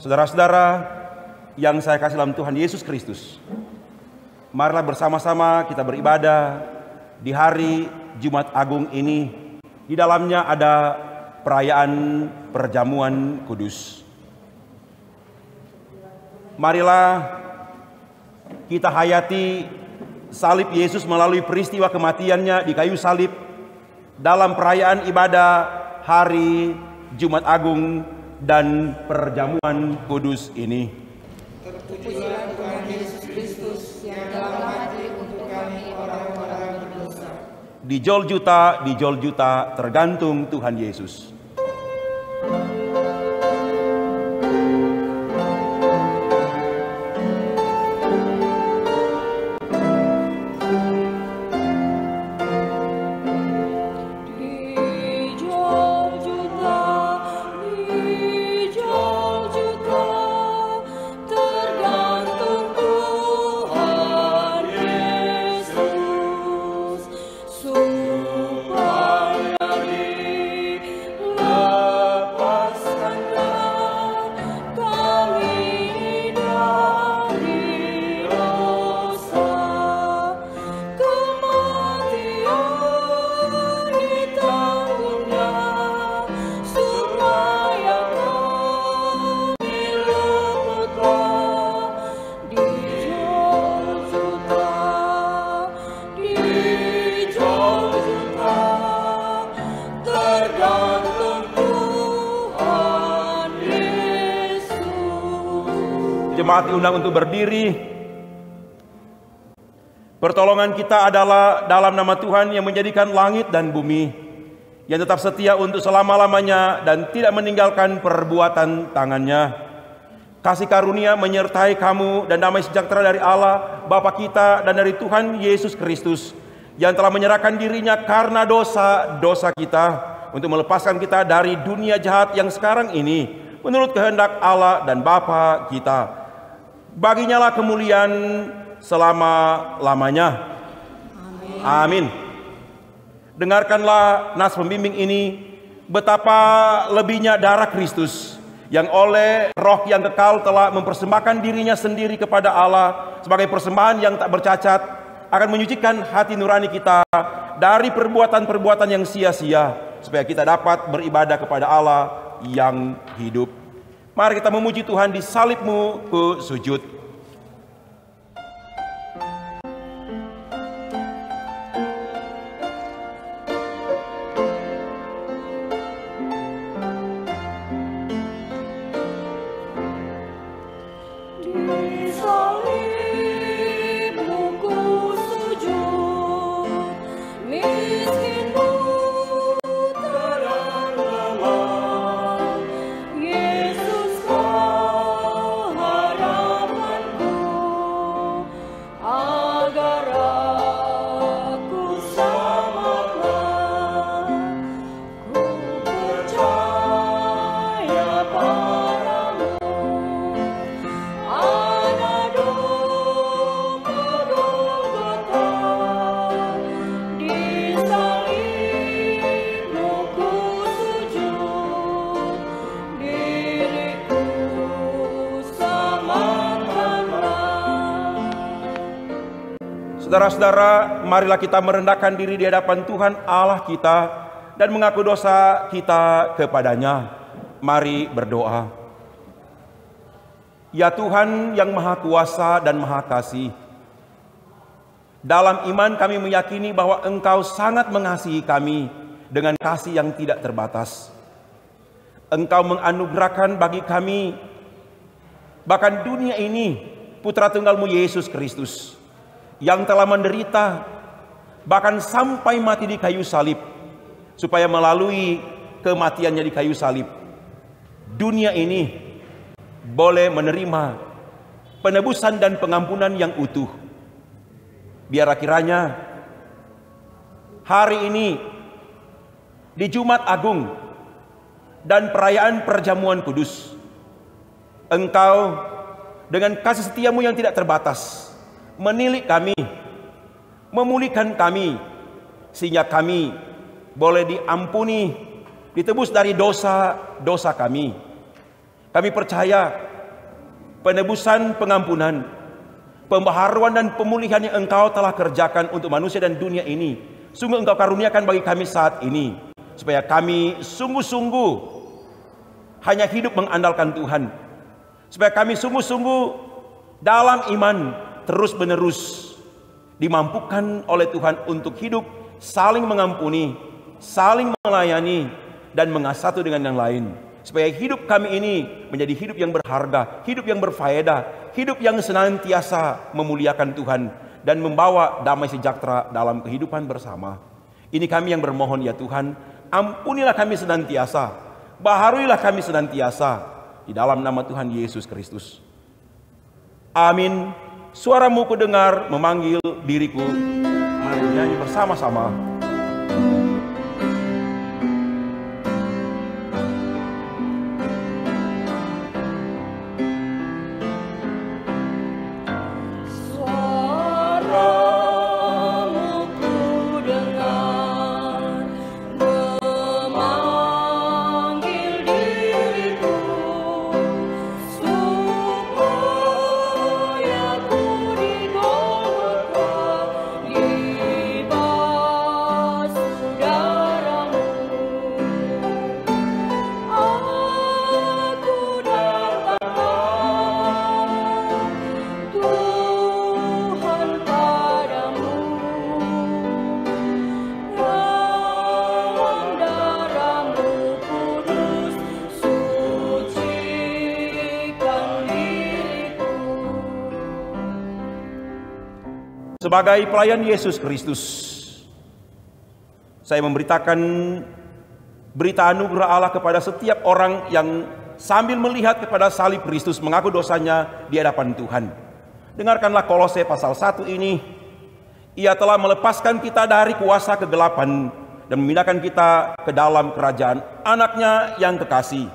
Saudara-saudara yang saya kasih dalam Tuhan Yesus Kristus, marilah bersama-sama kita beribadah di hari Jumat Agung ini. Di dalamnya ada perayaan perjamuan kudus. Marilah kita hayati salib Yesus melalui peristiwa kematiannya di kayu salib dalam perayaan ibadah hari Jumat Agung dan perjamuan kudus ini. Terpujilah Tuhan Yesus Kristus yang dalam hati untuk kami orang-orang berdosa. Di jol juta tergantung Tuhan Yesus. Jemaat diundang untuk berdiri. Pertolongan kita adalah dalam nama Tuhan yang menjadikan langit dan bumi, yang tetap setia untuk selama-lamanya dan tidak meninggalkan perbuatan tangannya. Kasih karunia menyertai kamu dan damai sejahtera dari Allah Bapa kita dan dari Tuhan Yesus Kristus, yang telah menyerahkan dirinya karena dosa-dosa kita untuk melepaskan kita dari dunia jahat yang sekarang ini menurut kehendak Allah dan Bapa kita. Baginya lah kemuliaan selama-lamanya. Amin. Dengarkanlah nas pembimbing ini, betapa lebihnya darah Kristus yang oleh Roh yang kekal telah mempersembahkan dirinya sendiri kepada Allah sebagai persembahan yang tak bercacat, akan menyucikan hati nurani kita dari perbuatan-perbuatan yang sia-sia, supaya kita dapat beribadah kepada Allah yang hidup. Mari kita memuji Tuhan di salib-Mu ku sujud. Saudara-saudara, marilah kita merendahkan diri di hadapan Tuhan Allah kita dan mengaku dosa kita kepadanya. Mari berdoa. Ya Tuhan yang Maha Kuasa dan Maha Kasih, dalam iman kami meyakini bahwa Engkau sangat mengasihi kami dengan kasih yang tidak terbatas. Engkau menganugerahkan bagi kami, bahkan dunia ini, Putra Tunggal-Mu Yesus Kristus, yang telah menderita bahkan sampai mati di kayu salib, supaya melalui kematiannya di kayu salib dunia ini boleh menerima penebusan dan pengampunan yang utuh. Biar kiranya hari ini di Jumat Agung dan perayaan perjamuan kudus, Engkau dengan kasih setiamu yang tidak terbatas menilik kami, memulihkan kami, sehingga kami boleh diampuni, ditebus dari dosa-dosa kami. Kami percaya penebusan, pengampunan, pembaharuan dan pemulihan yang Engkau telah kerjakan untuk manusia dan dunia ini, sungguh Engkau karuniakan bagi kami saat ini, supaya kami sungguh-sungguh hanya hidup mengandalkan Tuhan, supaya kami sungguh-sungguh dalam iman terus-menerus dimampukan oleh Tuhan untuk hidup saling mengampuni, saling melayani, dan mengasihi satu dengan yang lain, supaya hidup kami ini menjadi hidup yang berharga, hidup yang berfaedah, hidup yang senantiasa memuliakan Tuhan dan membawa damai sejahtera dalam kehidupan bersama. Ini kami yang bermohon ya Tuhan, ampunilah kami senantiasa, baharuilah kami senantiasa, di dalam nama Tuhan Yesus Kristus. Amin. Suaramu kudengar memanggil diriku. Mari nyanyi bersama-sama. Sebagai pelayan Yesus Kristus, saya memberitakan berita anugerah Allah kepada setiap orang yang sambil melihat kepada salib Kristus mengaku dosanya di hadapan Tuhan. Dengarkanlah Kolose pasal 1 ini. Ia telah melepaskan kita dari kuasa kegelapan dan memindahkan kita ke dalam kerajaan anaknya yang kekasih.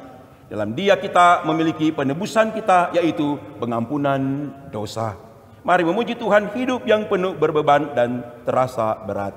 Dalam Dia kita memiliki penebusan kita, yaitu pengampunan dosa. Mari memuji Tuhan, hidup yang penuh berbeban dan terasa berat.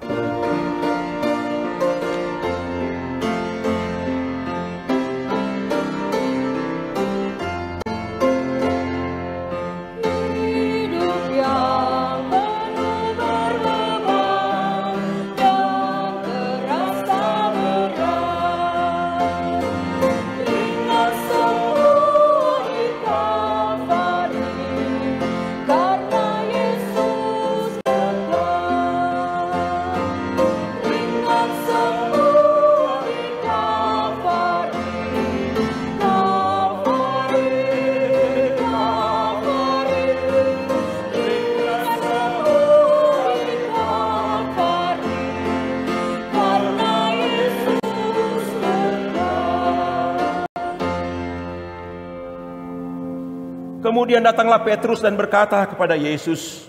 Kemudian datanglah Petrus dan berkata kepada Yesus,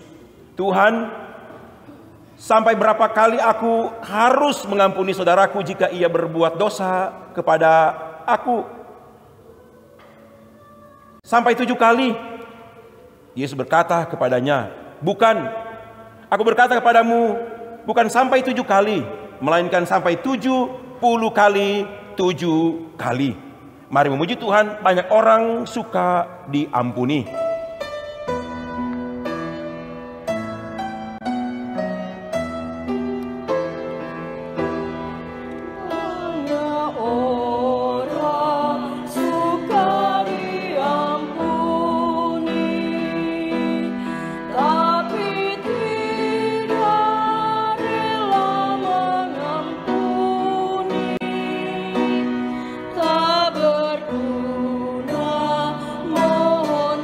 "Tuhan, sampai berapa kali aku harus mengampuni saudaraku jika ia berbuat dosa kepada aku? Sampai 7 kali?" Yesus berkata kepadanya, "Bukan, aku berkata kepadamu, bukan sampai 7 kali, melainkan sampai 70 kali 7 kali. Mari memuji Tuhan, banyak orang suka diampuni. Tak berguna mohon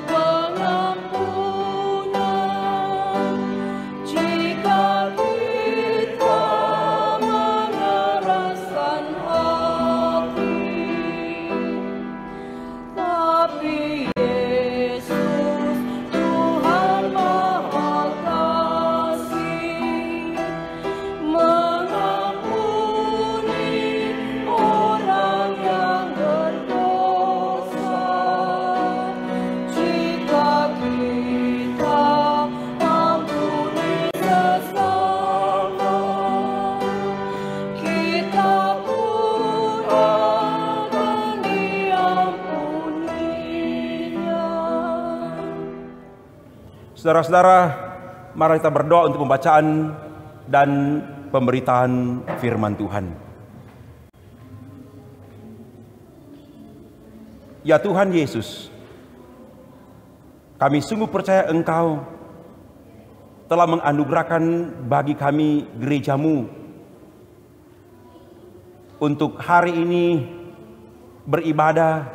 Saudara-saudara, mari kita berdoa untuk pembacaan dan pemberitaan firman Tuhan. Ya Tuhan Yesus, kami sungguh percaya Engkau telah menganugerahkan bagi kami gerejamu untuk hari ini beribadah,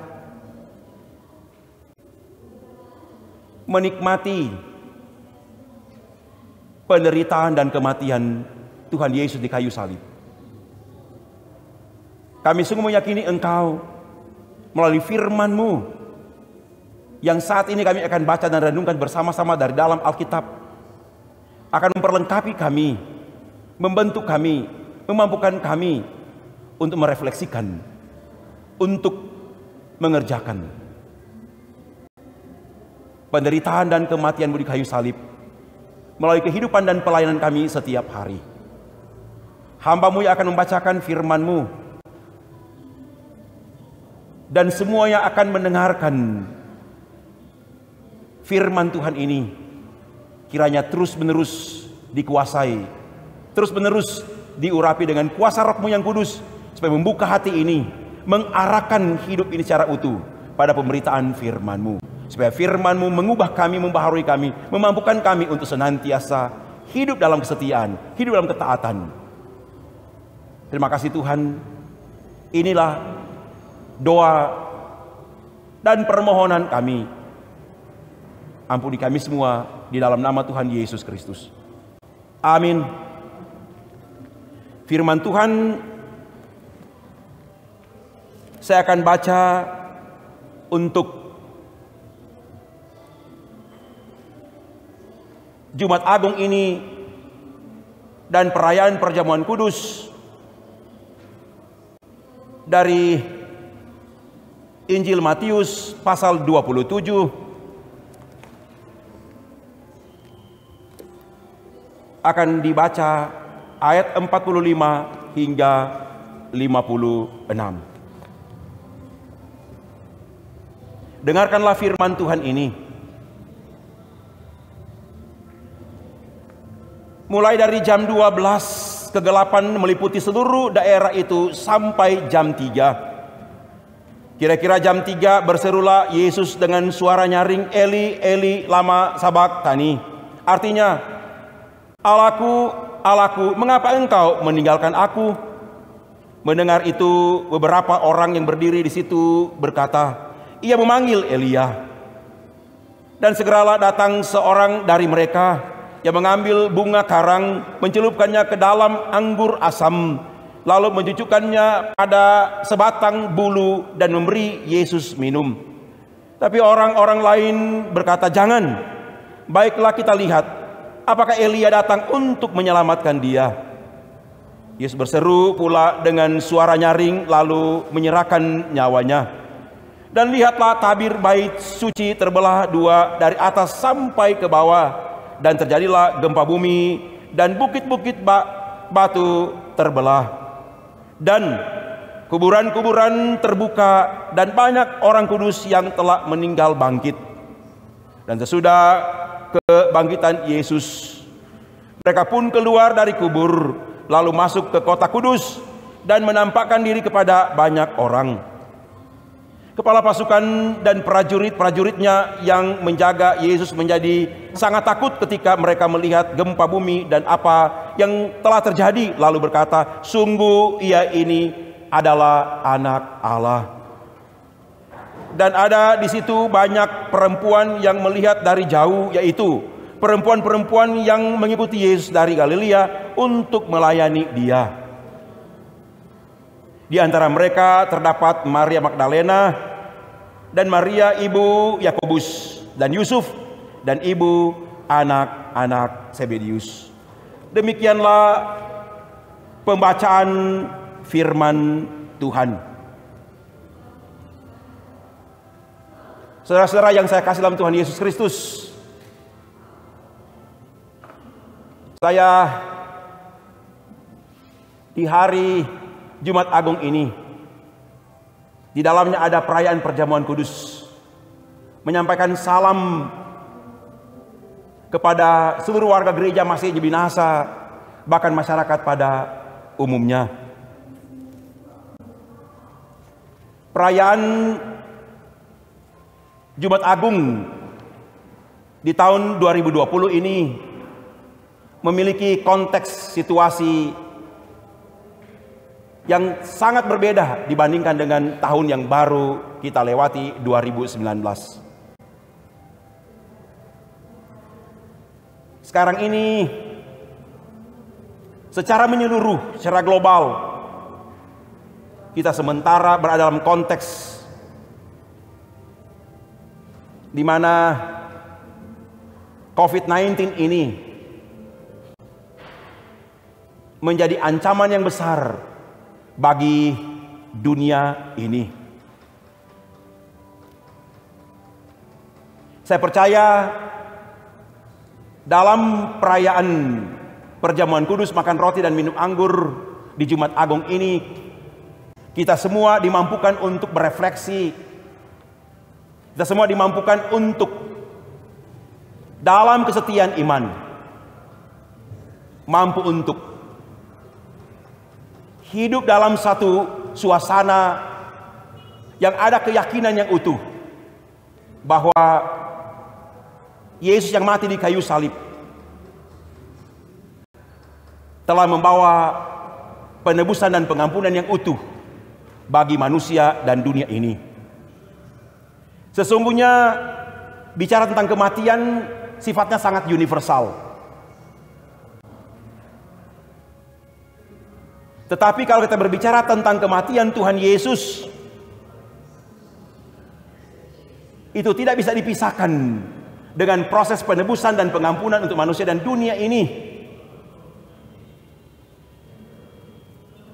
menikmati penderitaan dan kematian Tuhan Yesus di kayu salib. Kami sungguh meyakini Engkau melalui firman-Mu yang saat ini kami akan baca dan renungkan bersama-sama dari dalam Alkitab akan memperlengkapi kami, membentuk kami, memampukan kami untuk merefleksikan, untuk mengerjakan penderitaan dan kematian-Mu di kayu salib melalui kehidupan dan pelayanan kami setiap hari. Hamba-Mu yang akan membacakan firman-Mu dan semua yang akan mendengarkan firman Tuhan ini kiranya terus-menerus dikuasai, terus-menerus diurapi dengan kuasa Roh-Mu yang kudus, supaya membuka hati ini, mengarahkan hidup ini secara utuh pada pemberitaan firman-Mu, supaya firman-Mu mengubah kami, membaharui kami, memampukan kami untuk senantiasa hidup dalam kesetiaan, hidup dalam ketaatan. Terima kasih Tuhan. Inilah doa dan permohonan kami. Ampuni kami semua di dalam nama Tuhan Yesus Kristus. Amin. Firman Tuhan saya akan baca untuk Jumat Agung ini dan perayaan perjamuan kudus dari Injil Matius pasal 27 akan dibaca ayat 45 hingga 56. Dengarkanlah firman Tuhan ini. Mulai dari jam 12 kegelapan meliputi seluruh daerah itu sampai jam 3. Kira-kira jam 3 berserulah Yesus dengan suara nyaring, Eli, Eli, lama sabaktani. Artinya, Allahku, Allahku, mengapa engkau meninggalkan aku? Mendengar itu, beberapa orang yang berdiri di situ berkata, ia memanggil Elia. Dan segeralah datang seorang dari mereka yang mengambil bunga karang, mencelupkannya ke dalam anggur asam, lalu mencucukkannya pada sebatang bulu dan memberi Yesus minum. Tapi orang-orang lain berkata, jangan, baiklah kita lihat apakah Elia datang untuk menyelamatkan dia. Yesus berseru pula dengan suara nyaring lalu menyerahkan nyawanya. Dan lihatlah tabir bait suci terbelah dua dari atas sampai ke bawah, dan terjadilah gempa bumi dan bukit-bukit batu terbelah. Dan kuburan-kuburan terbuka dan banyak orang kudus yang telah meninggal bangkit. Dan sesudah kebangkitan Yesus, mereka pun keluar dari kubur, lalu masuk ke kota kudus dan menampakkan diri kepada banyak orang. Kepala pasukan dan prajurit-prajuritnya yang menjaga Yesus menjadi sangat takut ketika mereka melihat gempa bumi dan apa yang telah terjadi, lalu berkata, sungguh ia ini adalah Anak Allah. Dan ada di situ banyak perempuan yang melihat dari jauh, yaitu perempuan-perempuan yang mengikuti Yesus dari Galilea untuk melayani Dia. Di antara mereka terdapat Maria Magdalena dan Maria ibu Yakobus dan Yusuf dan ibu anak-anak Zebedius. Demikianlah pembacaan firman Tuhan. Saudara-saudara yang saya kasih dalam Tuhan Yesus Kristus, saya di hari Jumat Agung ini, di dalamnya ada perayaan perjamuan kudus, menyampaikan salam kepada seluruh warga gereja Masih Binasa, bahkan masyarakat pada umumnya. Perayaan Jumat Agung di tahun 2020 ini memiliki konteks situasi yang sangat berbeda dibandingkan dengan tahun yang baru kita lewati, 2019. Sekarang ini secara menyeluruh, secara global, kita sementara berada dalam konteks di mana COVID-19 ini menjadi ancaman yang besar bagi dunia ini. Saya percaya dalam perayaan perjamuan kudus, makan roti dan minum anggur di Jumat Agung ini, kita semua dimampukan untuk berefleksi. Kita semua dimampukan untuk dalam kesetiaan iman, mampu untuk hidup dalam satu suasana yang ada keyakinan yang utuh bahwa Yesus yang mati di kayu salib telah membawa penebusan dan pengampunan yang utuh bagi manusia dan dunia ini. Sesungguhnya bicara tentang kematian sifatnya sangat universal. Tetapi kalau kita berbicara tentang kematian Tuhan Yesus, itu tidak bisa dipisahkan dengan proses penebusan dan pengampunan untuk manusia dan dunia ini.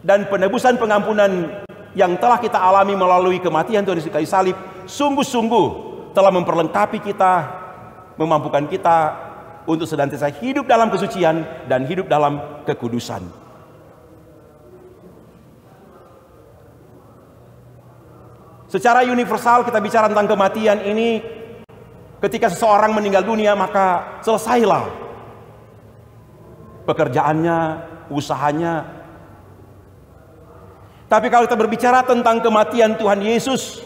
Dan penebusan pengampunan yang telah kita alami melalui kematian Tuhan Yesus di kayu salib sungguh-sungguh telah memperlengkapi kita, memampukan kita untuk senantiasa hidup dalam kesucian dan hidup dalam kekudusan. Secara universal kita bicara tentang kematian ini, ketika seseorang meninggal dunia maka selesailah pekerjaannya, usahanya. Tapi kalau kita berbicara tentang kematian Tuhan Yesus,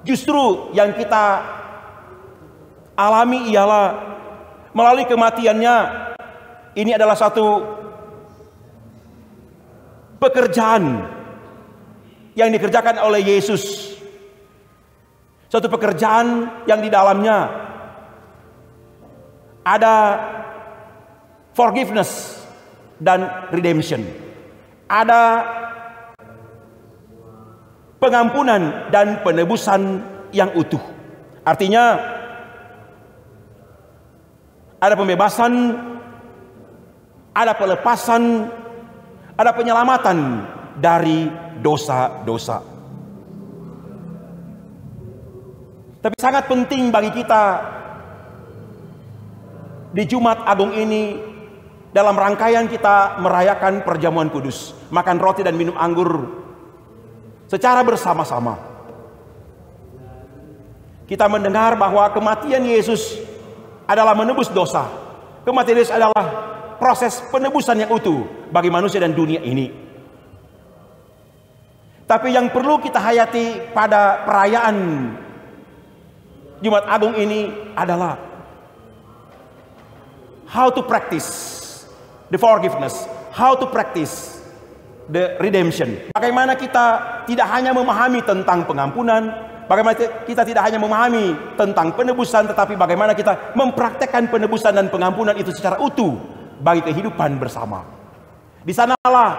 justru yang kita alami ialah melalui kematiannya, ini adalah satu pekerjaan yang dikerjakan oleh Yesus. Satu pekerjaan yang di dalamnya ada forgiveness dan redemption. Ada pengampunan dan penebusan yang utuh. Artinya ada pembebasan, ada pelepasan, ada penyelamatan dari dosa-dosa. Tapi sangat penting bagi kita di Jumat Agung ini, dalam rangkaian kita merayakan perjamuan kudus, makan roti dan minum anggur secara bersama-sama, kita mendengar bahwa kematian Yesus adalah menebus dosa. Kematian Yesus adalah proses penebusan yang utuh bagi manusia dan dunia ini. Tapi yang perlu kita hayati pada perayaan Jumat Agung ini adalah how to practice the forgiveness, how to practice the redemption. Bagaimana kita tidak hanya memahami tentang pengampunan, bagaimana kita tidak hanya memahami tentang penebusan, tetapi bagaimana kita mempraktekkan penebusan dan pengampunan itu secara utuh bagi kehidupan bersama. Di sanalah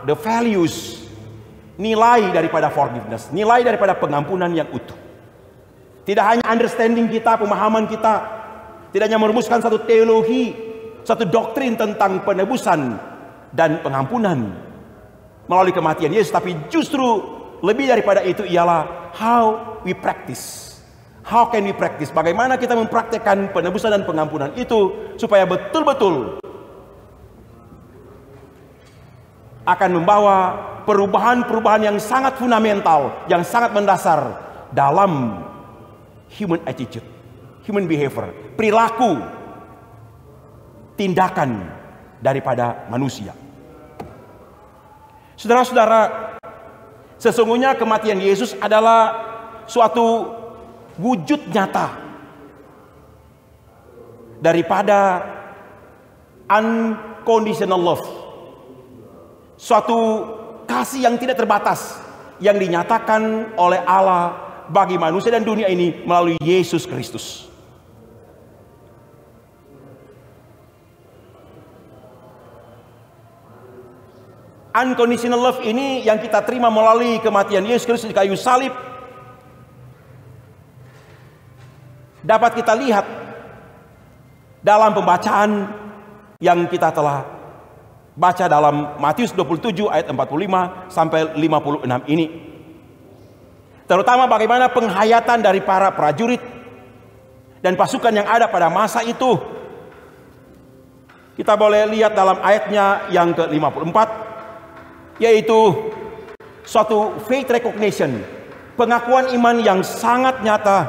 the values, nilai daripada forgiveness, nilai daripada pengampunan yang utuh. Tidak hanya understanding kita, pemahaman kita, tidak hanya merumuskan satu teologi, satu doktrin tentang penebusan dan pengampunan melalui kematian Yesus, tapi justru lebih daripada itu ialah how we practice. How can we practice? Bagaimana kita mempraktekkan penebusan dan pengampunan itu supaya betul-betul akan membawa perubahan-perubahan yang sangat fundamental, yang sangat mendasar dalam human attitude, human behavior, perilaku, tindakan daripada manusia. Saudara-saudara, sesungguhnya kematian Yesus adalah suatu wujud nyata daripada unconditional love, suatu kasih yang tidak terbatas yang dinyatakan oleh Allah bagi manusia dan dunia ini melalui Yesus Kristus. Unconditional love ini yang kita terima melalui kematian Yesus Kristus di kayu salib dapat kita lihat dalam pembacaan yang kita telah baca dalam Matius 27 ayat 45 sampai 56 ini. Terutama bagaimana penghayatan dari para prajurit dan pasukan yang ada pada masa itu. Kita boleh lihat dalam ayatnya yang ke-54, yaitu suatu faith recognition, pengakuan iman yang sangat nyata,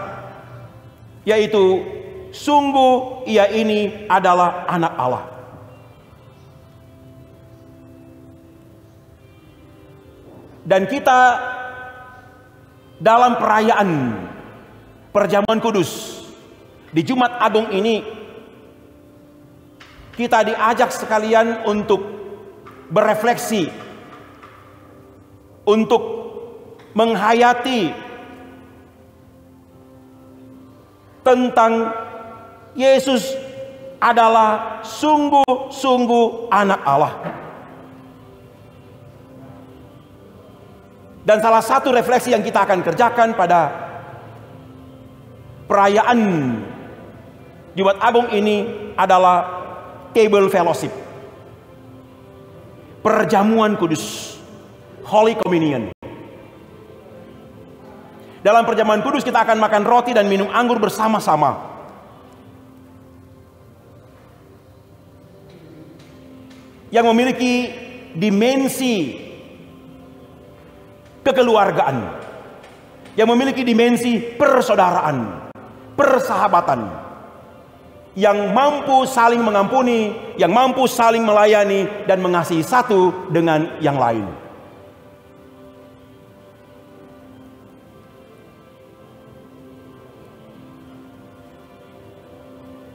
yaitu sungguh ia ini adalah anak Allah. Dan kita dalam perayaan perjamuan kudus di Jumat Agung ini, kita diajak sekalian untuk berefleksi, untuk menghayati tentang Yesus adalah sungguh-sungguh anak Allah. Dan salah satu refleksi yang kita akan kerjakan pada perayaan Jumat Agung ini adalah table fellowship, perjamuan kudus, Holy Communion. Dalam perjamuan kudus kita akan makan roti dan minum anggur bersama-sama. Yang memiliki dimensi kekeluargaan, yang memiliki dimensi persaudaraan, persahabatan, yang mampu saling mengampuni, yang mampu saling melayani dan mengasihi satu dengan yang lain.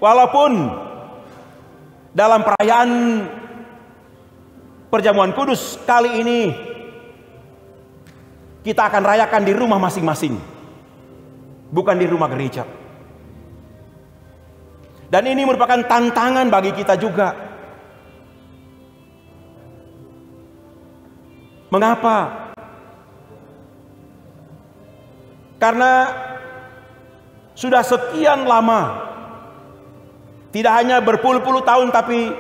Walaupun dalam perayaan perjamuan kudus kali ini kita akan rayakan di rumah masing-masing, bukan di rumah gereja. Dan ini merupakan tantangan bagi kita juga. Mengapa? Karena sudah sekian lama, tidak hanya berpuluh-puluh tahun, tapi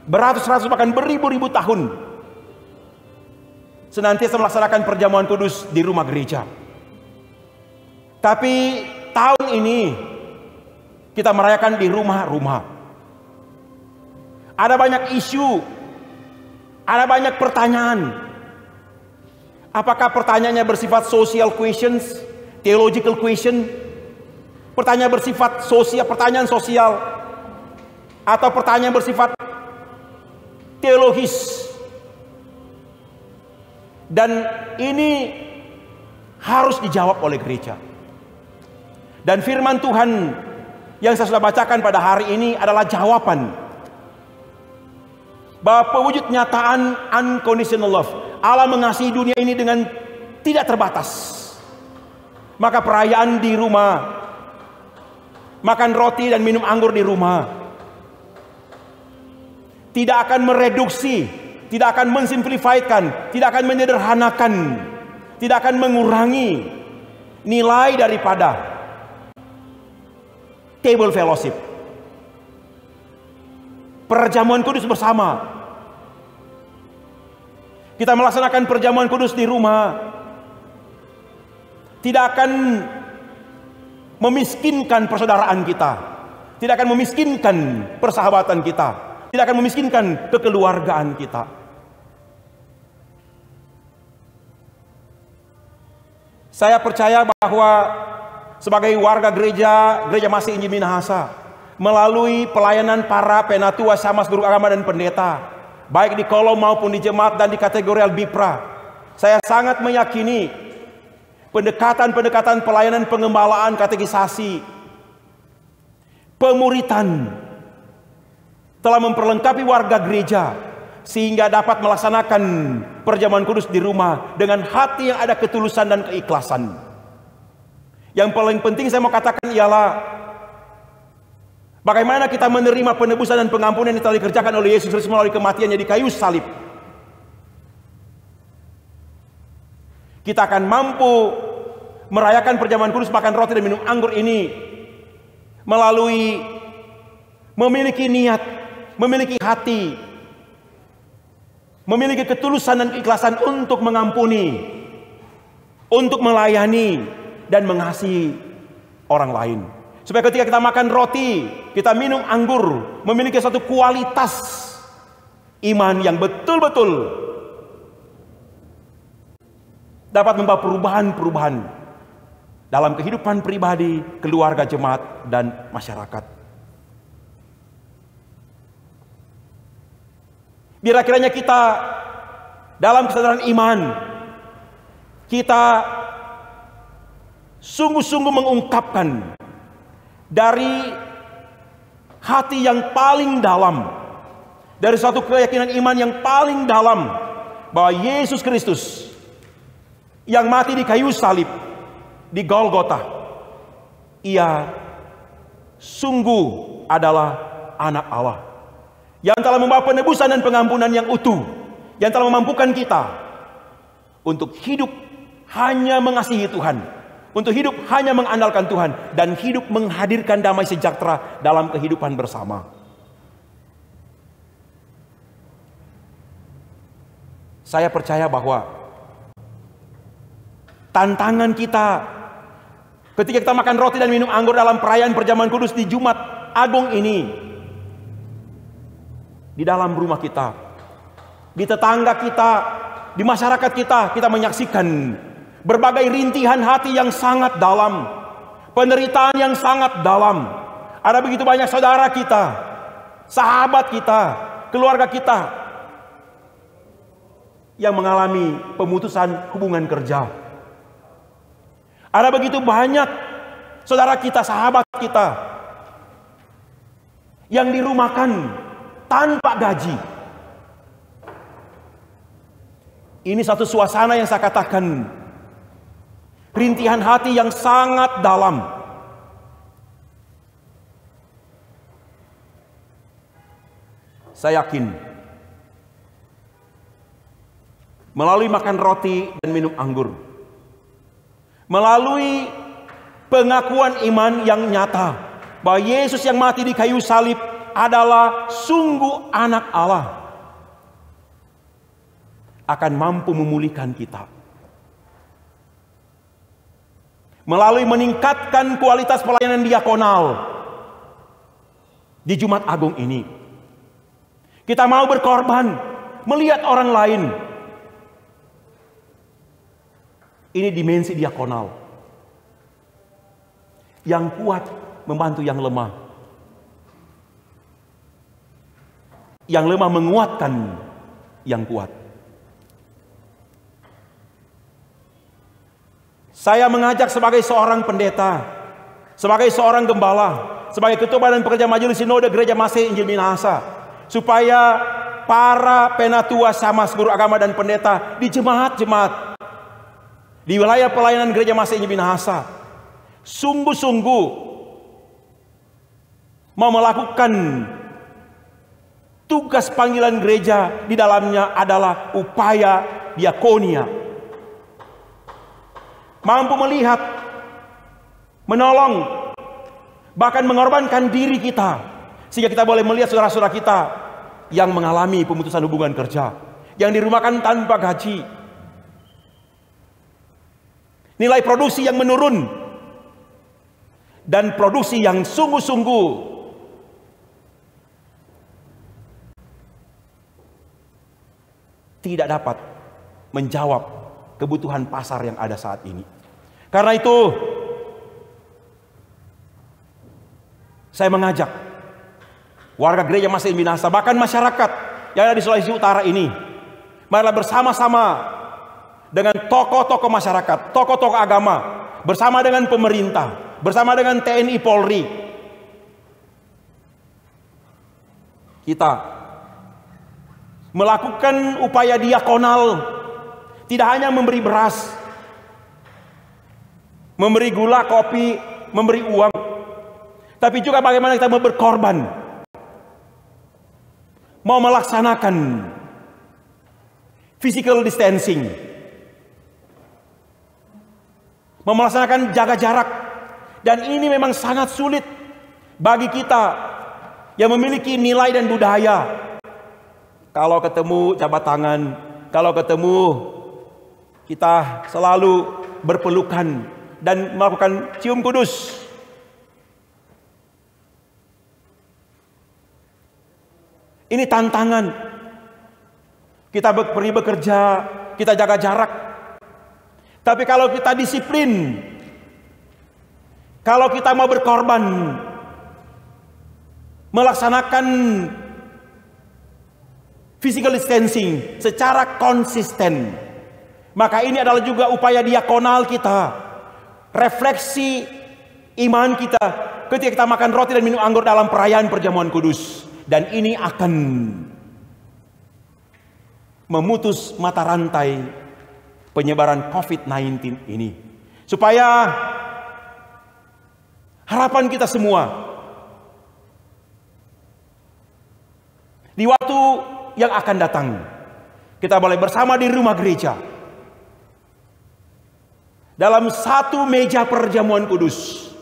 beratus-ratus bahkan beribu-ribu tahun, senantiasa melaksanakan perjamuan kudus di rumah gereja. Tapi tahun ini kita merayakan di rumah-rumah. Ada banyak isu, ada banyak pertanyaan. Apakah pertanyaannya bersifat social questions, theological question, pertanyaan bersifat sosial, pertanyaan sosial, atau pertanyaan bersifat teologis? Dan ini harus dijawab oleh gereja. Dan firman Tuhan yang saya sudah bacakan pada hari ini adalah jawaban bahwa pewujud nyataan unconditional love, Allah mengasihi dunia ini dengan tidak terbatas. Maka perayaan di rumah, makan roti dan minum anggur di rumah, tidak akan mereduksi, tidak akan mensimplifikan, tidak akan menyederhanakan, tidak akan mengurangi nilai daripada table fellowship, perjamuan kudus bersama. Kita melaksanakan perjamuan kudus di rumah tidak akan memiskinkan persaudaraan kita, tidak akan memiskinkan persahabatan kita, tidak akan memiskinkan kekeluargaan kita. Saya percaya bahwa sebagai warga gereja Masih Injil Minahasa, melalui pelayanan para penatua, samas, guru agama dan pendeta, baik di kolom maupun di jemaat dan di kategorial Bipra, saya sangat meyakini pendekatan pelayanan pengembalaan, katekisasi, pemuritan telah memperlengkapi warga gereja sehingga dapat melaksanakan perjamuan kudus di rumah dengan hati yang ada ketulusan dan keikhlasan. Yang paling penting saya mau katakan ialah bagaimana kita menerima penebusan dan pengampunan yang telah dikerjakan oleh Yesus Kristus melalui kematiannya di kayu salib. Kita akan mampu merayakan perjamuan kudus, makan roti dan minum anggur ini melalui memiliki niat, memiliki hati, memiliki ketulusan dan keikhlasan untuk mengampuni, untuk melayani dan mengasihi orang lain. Supaya ketika kita makan roti, kita minum anggur, memiliki satu kualitas iman yang betul-betul dapat membawa perubahan-perubahan dalam kehidupan pribadi, keluarga, jemaat, dan masyarakat. Biar kiranya kita dalam kesadaran iman, kita sungguh-sungguh mengungkapkan dari hati yang paling dalam, dari satu keyakinan iman yang paling dalam, bahwa Yesus Kristus yang mati di kayu salib di Golgota, Ia sungguh adalah anak Allah yang telah membawa penebusan dan pengampunan yang utuh, yang telah memampukan kita untuk hidup hanya mengasihi Tuhan, untuk hidup hanya mengandalkan Tuhan, dan hidup menghadirkan damai sejahtera dalam kehidupan bersama. Saya percaya bahwa tantangan kita ketika kita makan roti dan minum anggur dalam perayaan perjamuan kudus di Jumat Agung ini, di dalam rumah kita, di tetangga kita, di masyarakat kita, kita menyaksikan berbagai rintihan hati yang sangat dalam, penderitaan yang sangat dalam. Ada begitu banyak saudara kita, sahabat kita, keluarga kita yang mengalami pemutusan hubungan kerja. Ada begitu banyak saudara kita, sahabat kita yang dirumahkan tanpa gaji. Ini satu suasana yang saya katakan rintihan hati yang sangat dalam. Saya yakin melalui makan roti dan minum anggur, melalui pengakuan iman yang nyata bahwa Yesus yang mati di kayu salib adalah sungguh anak Allah, akan mampu memulihkan kita. Melalui meningkatkan kualitas pelayanan diakonal di Jumat Agung ini, kita mau berkorban melihat orang lain. Ini dimensi diakonal yang kuat membantu yang lemah, yang lemah menguatkan yang kuat. Saya mengajak sebagai seorang pendeta, sebagai seorang gembala, sebagai ketua badan pekerja majelis sinode Gereja Masih Injil Minahasa, supaya para penatua, samas, guru agama dan pendeta di jemaat-jemaat di wilayah pelayanan Gereja Masih Injil Minahasa sungguh-sungguh mau melakukan tugas panggilan gereja. Di dalamnya adalah upaya diakonia, mampu melihat, menolong, bahkan mengorbankan diri kita, sehingga kita boleh melihat saudara-saudara kita yang mengalami pemutusan hubungan kerja, yang dirumahkan tanpa gaji, nilai produksi yang menurun, dan produksi yang sungguh-sungguh tidak dapat menjawab kebutuhan pasar yang ada saat ini. Karena itu Saya mengajak warga gereja Masjid Minasa, bahkan masyarakat yang ada di Sulawesi Utara ini, marilah bersama-sama dengan tokoh-tokoh masyarakat, tokoh-tokoh agama, bersama dengan pemerintah, bersama dengan TNI Polri, kita melakukan upaya diakonal, tidak hanya memberi beras, memberi gula, kopi, memberi uang, tapi juga bagaimana kita mau berkorban, mau melaksanakan physical distancing, mau melaksanakan jaga jarak. Dan ini memang sangat sulit bagi kita yang memiliki nilai dan budaya. Kalau ketemu jabat tangan, kalau ketemu kita selalu berpelukan dan melakukan cium kudus. Ini tantangan. Kita pergi bekerja, kita jaga jarak. Tapi kalau kita disiplin, kalau kita mau berkorban, melaksanakan physical distancing secara konsisten, maka ini adalah juga upaya diakonal kita, refleksi iman kita ketika kita makan roti dan minum anggur dalam perayaan perjamuan kudus. Dan ini akan memutus mata rantai penyebaran COVID-19 ini, supaya harapan kita semua di waktu yang akan datang, kita boleh bersama di rumah gereja dalam satu meja perjamuan kudus.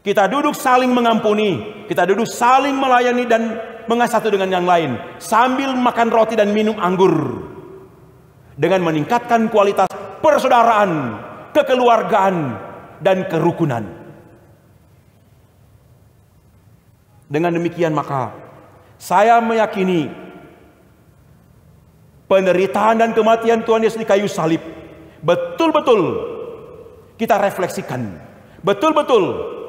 Kita duduk saling mengampuni, kita duduk saling melayani dan mengasihi satu dengan yang lain, sambil makan roti dan minum anggur, dengan meningkatkan kualitas persaudaraan, kekeluargaan, dan kerukunan. Dengan demikian maka saya meyakini penderitaan dan kematian Tuhan Yesus di kayu salib betul-betul kita refleksikan, betul-betul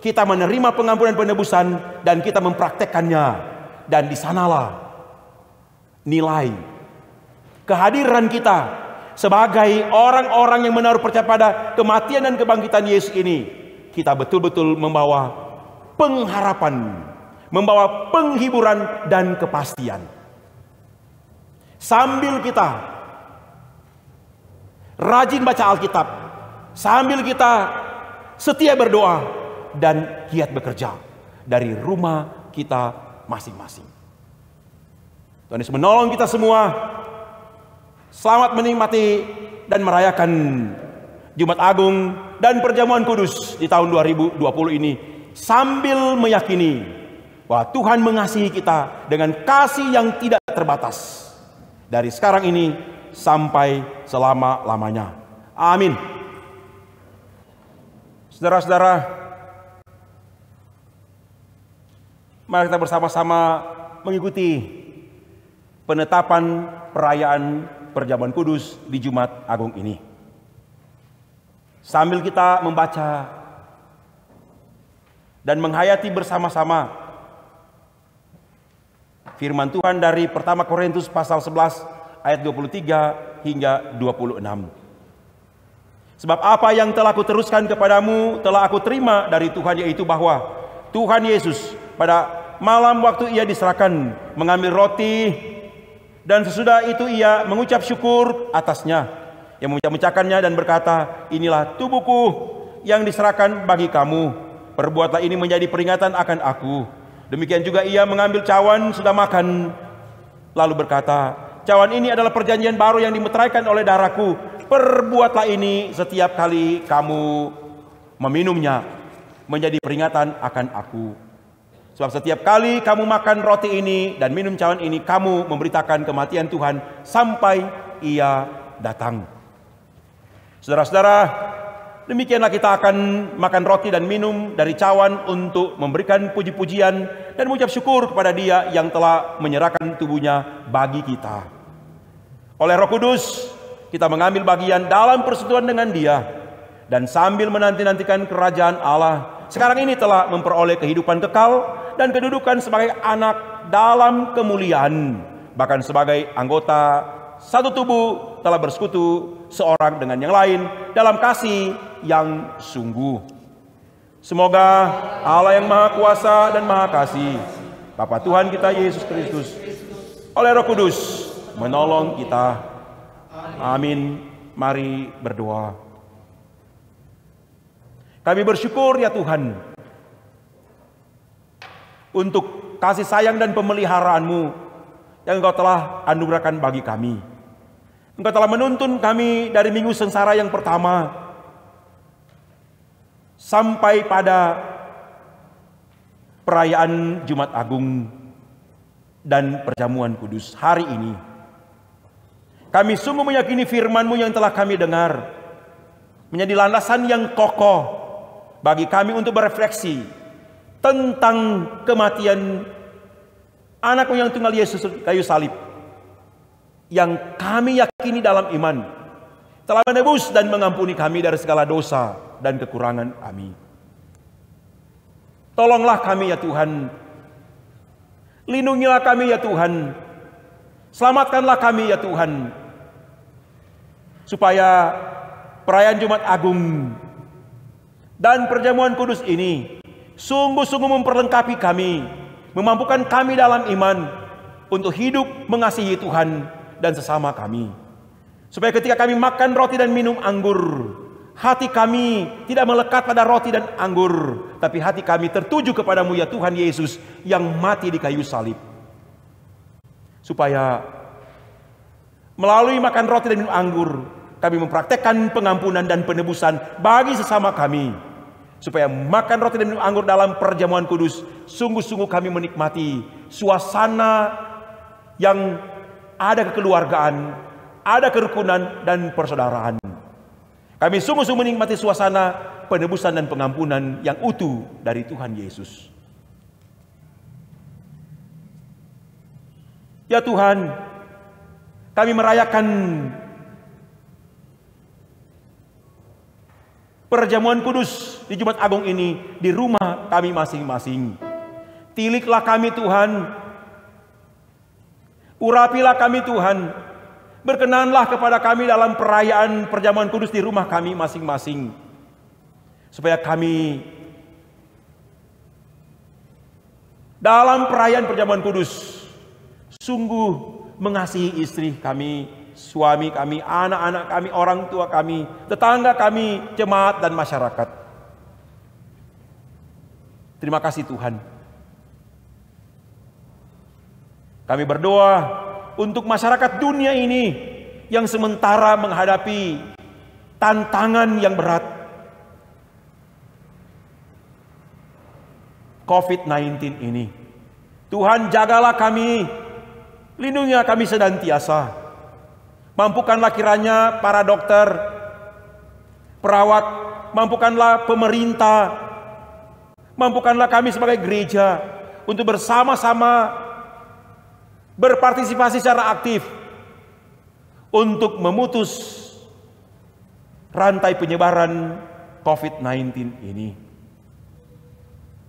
kita menerima pengampunan penebusan dan kita mempraktekkannya. Dan di sanalah nilai kehadiran kita sebagai orang-orang yang menaruh percaya pada kematian dan kebangkitan Yesus ini. Kita betul-betul membawa pengharapan, membawa penghiburan dan kepastian. Sambil kita rajin baca Alkitab, sambil kita setia berdoa dan giat bekerja dari rumah kita masing-masing. Tuhan Yesus menolong kita semua. Selamat menikmati dan merayakan Jumat Agung dan Perjamuan Kudus di tahun 2020 ini, sambil meyakini bahwa Tuhan mengasihi kita dengan kasih yang tidak terbatas dari sekarang ini sampai selama-lamanya. Amin. Saudara-saudara, mari kita bersama-sama mengikuti penetapan perayaan Perjamuan Kudus di Jumat Agung ini. Sambil kita membaca dan menghayati bersama-sama firman Tuhan dari pertama Korintus pasal 11 ayat 23 hingga 26. Sebab apa yang telah aku teruskan kepadamu telah aku terima dari Tuhan, yaitu bahwa Tuhan Yesus pada malam waktu ia diserahkan mengambil roti, dan sesudah itu ia mengucap syukur atasnya, yang memecah-mecahkannya dan berkata, inilah tubuhku yang diserahkan bagi kamu, perbuatlah ini menjadi peringatan akan aku. Demikian juga ia mengambil cawan sudah makan, lalu berkata, cawan ini adalah perjanjian baru yang dimeteraikan oleh darahku, perbuatlah ini setiap kali kamu meminumnya menjadi peringatan akan aku. Sebab setiap kali kamu makan roti ini dan minum cawan ini, kamu memberitakan kematian Tuhan sampai ia datang. Saudara-saudara, demikianlah kita akan makan roti dan minum dari cawan untuk memberikan puji-pujian dan mengucap syukur kepada Dia yang telah menyerahkan tubuhnya bagi kita. Oleh Roh Kudus, kita mengambil bagian dalam persekutuan dengan Dia, dan sambil menanti-nantikan kerajaan Allah sekarang ini telah memperoleh kehidupan kekal dan kedudukan sebagai anak dalam kemuliaan, bahkan sebagai anggota satu tubuh telah bersekutu seorang dengan yang lain dalam kasih yang sungguh. Semoga Allah yang Maha Kuasa dan Maha Kasih, Bapa Tuhan kita Yesus Kristus, oleh Roh Kudus menolong kita. Amin. Mari berdoa. Kami bersyukur ya Tuhan untuk kasih sayang dan pemeliharaan-Mu yang Engkau telah anugerahkan bagi kami. Engkau telah menuntun kami dari minggu sengsara yang pertama sampai pada perayaan Jumat Agung dan perjamuan kudus hari ini. Kami sungguh meyakini firman-Mu yang telah kami dengar menjadi landasan yang kokoh bagi kami untuk berefleksi tentang kematian Anak-Mu yang tunggal Yesus kayu salib, yang kami yakini dalam iman telah menebus dan mengampuni kami dari segala dosa dan kekurangan kami. Tolonglah kami ya Tuhan, lindungilah kami ya Tuhan, selamatkanlah kami ya Tuhan, supaya perayaan Jumat Agung dan perjamuan kudus ini sungguh-sungguh memperlengkapi kami, memampukan kami dalam iman untuk hidup mengasihi Tuhan dan sesama kami. Supaya ketika kami makan roti dan minum anggur, hati kami tidak melekat pada roti dan anggur, tapi hati kami tertuju kepadamu ya Tuhan Yesus yang mati di kayu salib. Supaya melalui makan roti dan minum anggur, kami mempraktekkan pengampunan dan penebusan bagi sesama kami. Supaya makan roti dan minum anggur dalam perjamuan kudus, sungguh-sungguh kami menikmati suasana yang ada kekeluargaan, ada kerukunan dan persaudaraan. Kami sungguh-sungguh menikmati suasana penebusan dan pengampunan yang utuh dari Tuhan Yesus. Ya Tuhan, kami merayakan perjamuan kudus di Jumat Agung ini di rumah kami masing-masing. Tiliklah kami Tuhan, urapilah kami Tuhan, berkenanlah kepada kami dalam perayaan perjamuan kudus di rumah kami masing-masing, supaya kami dalam perayaan perjamuan kudus sungguh mengasihi istri kami, suami kami, anak-anak kami, orang tua kami, tetangga kami, jemaat dan masyarakat. Terima kasih Tuhan. Kami berdoa untuk masyarakat dunia ini yang sementara menghadapi tantangan yang berat, COVID-19 ini. Tuhan, jagalah kami, lindungilah kami senantiasa. Mampukanlah kiranya para dokter, perawat, mampukanlah pemerintah, mampukanlah kami sebagai gereja untuk bersama-sama berpartisipasi secara aktif untuk memutus rantai penyebaran COVID-19 ini.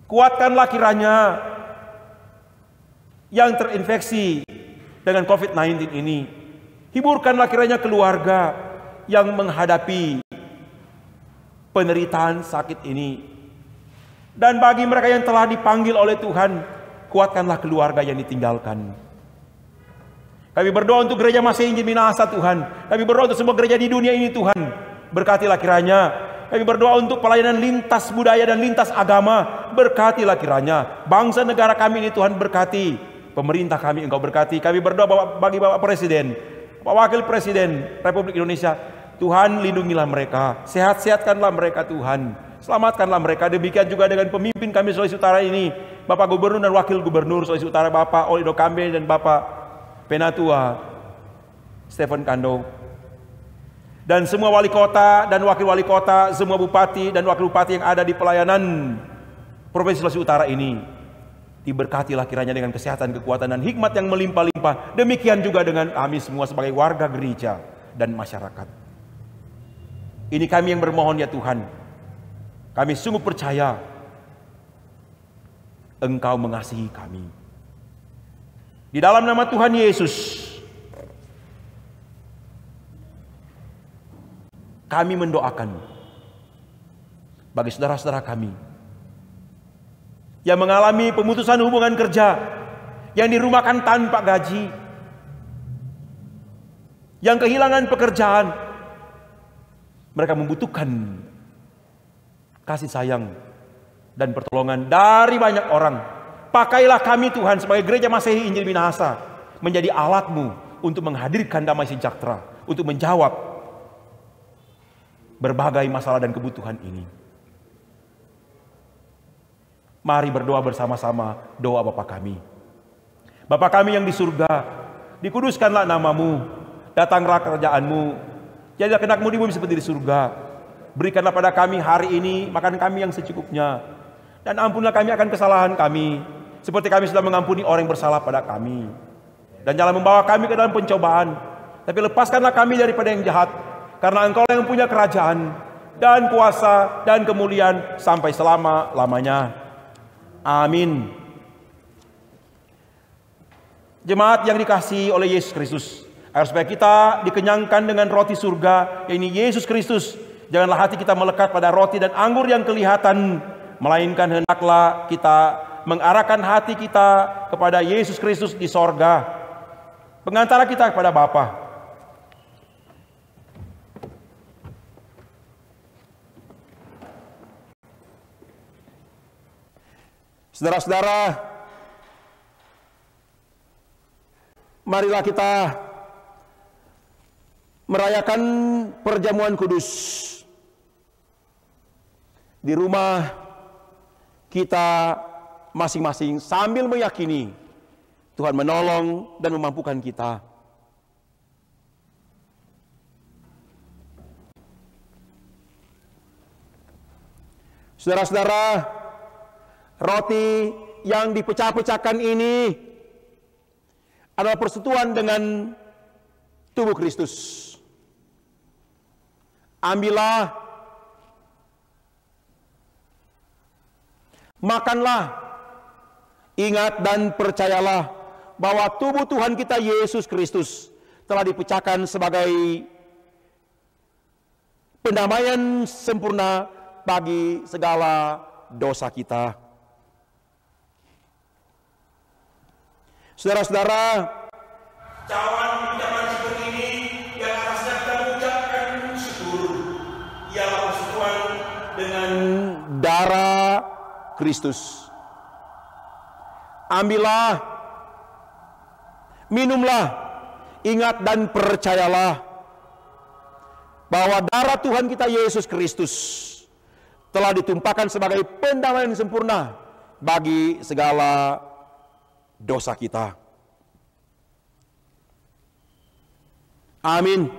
Kuatkanlah kiranya yang terinfeksi dengan COVID-19 ini. Hiburkanlah kiranya keluarga yang menghadapi penderitaan sakit ini. Dan bagi mereka yang telah dipanggil oleh Tuhan, kuatkanlah keluarga yang ditinggalkan. Kami berdoa untuk gereja Masih Injil Minahasa Tuhan. Kami berdoa untuk semua gereja di dunia ini Tuhan. Berkatilah kiranya. Kami berdoa untuk pelayanan lintas budaya dan lintas agama. Berkatilah kiranya. Bangsa negara kami ini Tuhan berkati. Pemerintah kami Engkau berkati. Kami berdoa bagi Bapak Presiden, Pak Wakil Presiden Republik Indonesia. Tuhan, lindungilah mereka. Sehat-sehatkanlah mereka Tuhan. Selamatkanlah mereka. Demikian juga dengan pemimpin kami Sulawesi Utara ini, Bapak Gubernur dan Wakil Gubernur Sulawesi Utara, Bapak Olido Kambe dan Bapak Penatua Stephen Kando, dan semua wali kota dan wakil wali kota, semua bupati dan wakil bupati yang ada di pelayanan Provinsi Sulawesi Utara ini. Diberkatilah kiranya dengan kesehatan, kekuatan dan hikmat yang melimpah-limpah. Demikian juga dengan kami semua sebagai warga gereja dan masyarakat. Ini kami yang bermohon ya Tuhan. Kami sungguh percaya Engkau mengasihi kami. Di dalam nama Tuhan Yesus, kami mendoakan bagi saudara-saudara kami yang mengalami pemutusan hubungan kerja, yang dirumahkan tanpa gaji, yang kehilangan pekerjaan. Mereka membutuhkan kasih sayang dan pertolongan dari banyak orang. Pakailah kami Tuhan sebagai gereja Masehi Injil Minahasa menjadi alat-Mu untuk menghadirkan damai sejahtera, untuk menjawab berbagai masalah dan kebutuhan ini. Mari berdoa bersama-sama doa Bapa kami. Bapa kami yang di surga, dikuduskanlah nama-Mu, datanglah kerajaan-Mu, jadilah kehendak-Mu di bumi seperti di surga. Berikanlah pada kami hari ini makan kami yang secukupnya, dan ampunilah kami akan kesalahan kami, seperti kami sudah mengampuni orang yang bersalah pada kami. Dan jangan membawa kami ke dalam pencobaan, tapi lepaskanlah kami daripada yang jahat, karena Engkau yang punya kerajaan, dan kuasa, dan kemuliaan sampai selama-lamanya. Amin. Jemaat yang dikasihi oleh Yesus Kristus, agar supaya kita dikenyangkan dengan roti surga, yaitu Yesus Kristus, janganlah hati kita melekat pada roti dan anggur yang kelihatan, melainkan hendaklah kita mengarahkan hati kita kepada Yesus Kristus di sorga, pengantara kita kepada Bapa. Saudara-saudara, marilah kita merayakan perjamuan kudus di rumah kita masing-masing sambil meyakini Tuhan menolong dan memampukan kita. Saudara-saudara, roti yang dipecah-pecahkan ini adalah persekutuan dengan tubuh Kristus. Ambillah, makanlah, ingat dan percayalah bahwa tubuh Tuhan kita Yesus Kristus telah dipecahkan sebagai pendamaian sempurna bagi segala dosa kita. Saudara-saudara, cawan ucapan syukur ini yang atasnya kita mengucapkan syukur ialah persekutuan dengan darah Kristus. Ambillah, minumlah, ingat dan percayalah bahwa darah Tuhan kita Yesus Kristus telah ditumpahkan sebagai pendamaian sempurna bagi segala dosa kita. Amin.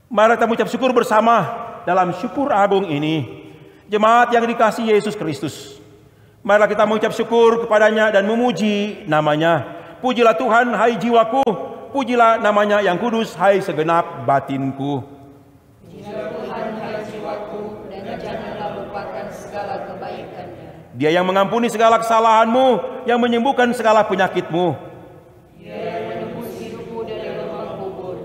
Mari kita mengucap syukur bersama dalam syukur agung ini. Jemaat yang dikasihi Yesus Kristus, marilah kita mengucap syukur kepadanya dan memuji namanya. Pujilah Tuhan, hai jiwaku, pujilah namanya yang kudus, hai segenap batinku. Pujilah Tuhan, hai jiwaku, dan janganlah lupakan segala kebaikannya. Dia yang mengampuni segala kesalahanmu, yang menyembuhkan segala penyakitmu. Dia yang menembus hidupmu dari lubang kubur,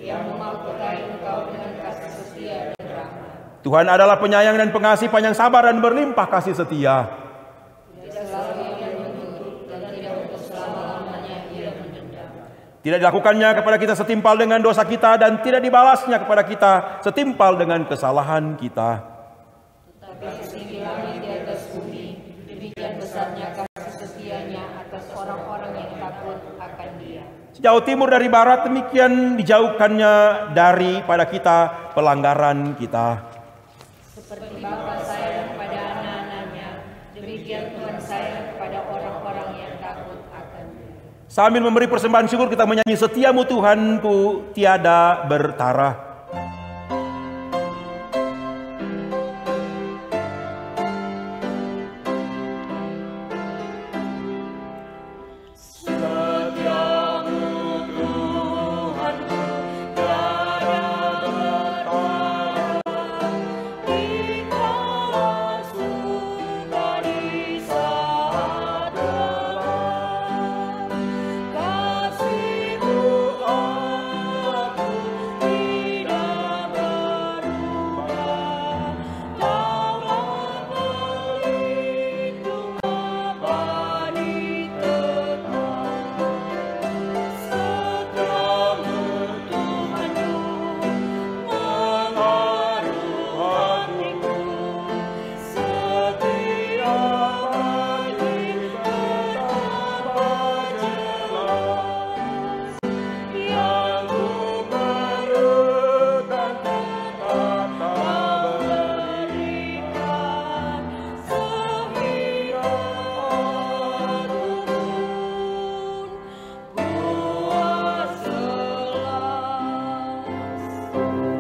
yang memahkotai engkau dengan kasih setia dan rahmat. Tuhan adalah penyayang dan pengasih, panjang sabar dan berlimpah kasih setia. Tidak dilakukannya kepada kita setimpal dengan dosa kita, dan tidak dibalasnya kepada kita setimpal dengan kesalahan kita. Tetapi setinggi langit di atas bumi, demikian besarnya kasih setianya atas orang-orang yang takut akan Dia. Sejauh timur dari barat, demikian dijauhkannya daripada kita pelanggaran kita. Seperti Bapa sayang kepada anak-anaknya, demikian Tuhan sayang kepada orang-orang yang takut akan Dia. Sambil memberi persembahan syukur, kita menyanyi Setiamu Tuhanku tiada bertara.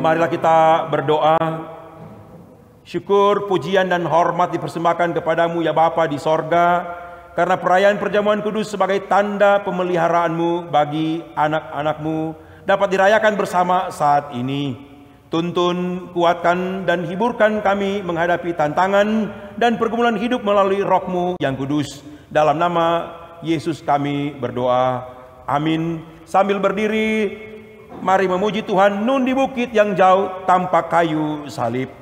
Marilah kita berdoa. Syukur, pujian dan hormat dipersembahkan kepadamu ya Bapa di sorga, karena perayaan perjamuan kudus sebagai tanda pemeliharaanmu bagi anak-anakmu dapat dirayakan bersama saat ini. Tuntun, kuatkan dan hiburkan kami menghadapi tantangan dan pergumulan hidup melalui Roh-Mu yang kudus. Dalam nama Yesus kami berdoa. Amin. Sambil berdiri, mari memuji Tuhan. Nun di bukit yang jauh tampak kayu salib.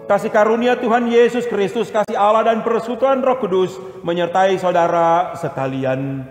Kasih karunia Tuhan Yesus Kristus, kasih Allah dan persekutuan Roh Kudus menyertai saudara sekalian.